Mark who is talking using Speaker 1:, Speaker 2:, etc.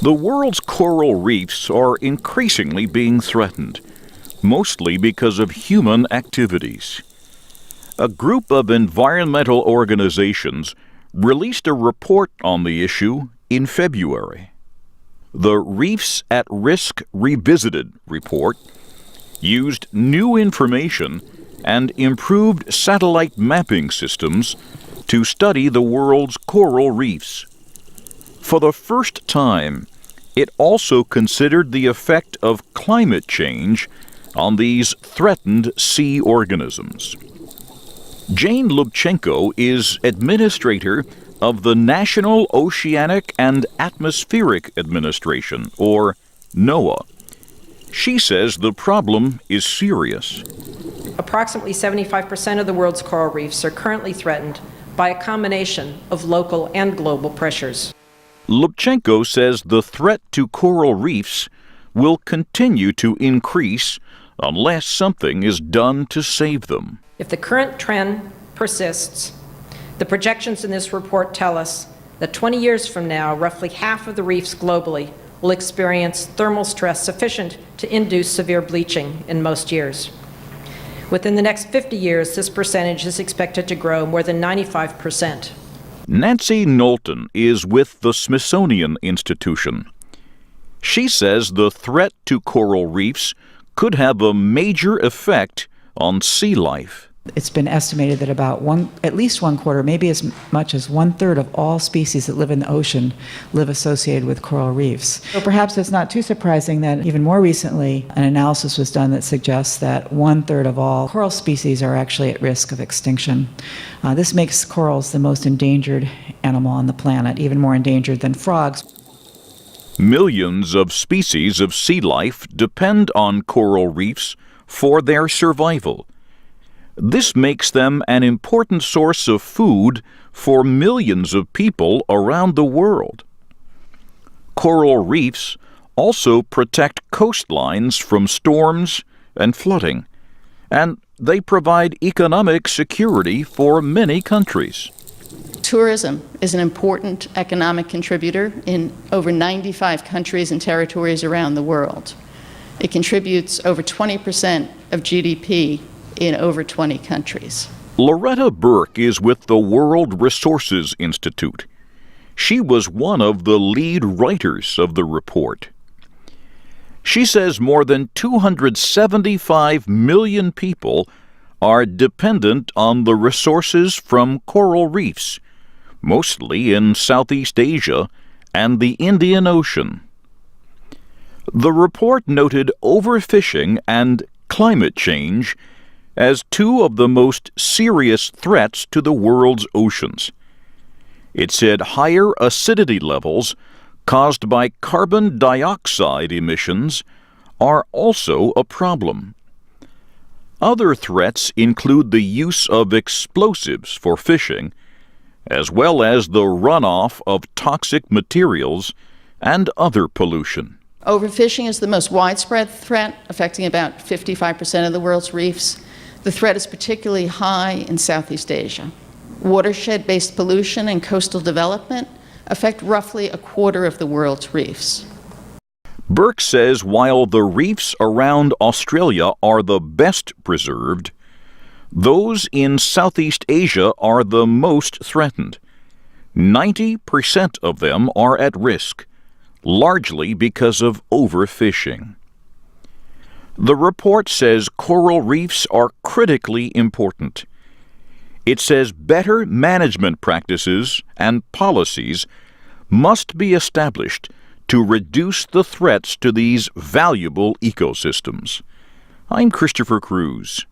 Speaker 1: The world's coral reefs are increasingly being threatened, mostly because of human activities. A group of environmental organizations released a report on the issue in February. The Reefs at Risk Revisited report used new information and improved satellite mapping systems to study the world's coral reefs. For the first time, it also considered the effect of climate change on these threatened sea organisms. Jane Lubchenco is administrator of the National Oceanic and Atmospheric Administration, or NOAA. She says the problem is serious.
Speaker 2: Approximately 75% of the world's coral reefs are currently threatened by a combination of local and global pressures.
Speaker 1: Lubchenco says the threat to coral reefs will continue to increase unless something is done to save them.
Speaker 2: If the current trend persists, the projections in this report tell us that 20 years from now, roughly half of the reefs globally will experience thermal stress sufficient to induce severe bleaching in most years. Within the next 50 years, this percentage is expected to grow more than 95%.
Speaker 1: Nancy Knowlton is with the Smithsonian Institution. She says the threat to coral reefs could have a major effect on sea life.
Speaker 3: It's been estimated that at least one quarter, maybe as much as 1/3 of all species that live in the ocean live associated with coral reefs. So perhaps it's not too surprising that even more recently an analysis was done that suggests that 1/3 of all coral species are actually at risk of extinction. This makes corals the most endangered animal on the planet, even more endangered than frogs.
Speaker 1: Millions of species of sea life depend on coral reefs for their survival. This makes them an important source of food for millions of people around the world. Coral reefs also protect coastlines from storms and flooding, and they provide economic security for many countries.
Speaker 4: Tourism is an important economic contributor in over 95 countries and territories around the world. It contributes over 20% of GDP in over 20 countries.
Speaker 1: Loretta Burke is with the World Resources Institute. She was one of the lead writers of the report. She says more than 275 million people are dependent on the resources from coral reefs, mostly in Southeast Asia and the Indian Ocean. The report noted overfishing and climate change as two of the most serious threats to the world's oceans. It said higher acidity levels caused by carbon dioxide emissions are also a problem. Other threats include the use of explosives for fishing, as well as the runoff of toxic materials and other pollution.
Speaker 4: Overfishing is the most widespread threat, affecting about 55% of the world's reefs. The threat is particularly high in Southeast Asia. Watershed-based pollution and coastal development affect roughly a quarter of the world's reefs.
Speaker 1: Burke says while the reefs around Australia are the best preserved, those in Southeast Asia are the most threatened. 90% of them are at risk, largely because of overfishing. The report says coral reefs are critically important. It says better management practices and policies must be established to reduce the threats to these valuable ecosystems. I'm Christopher Cruz.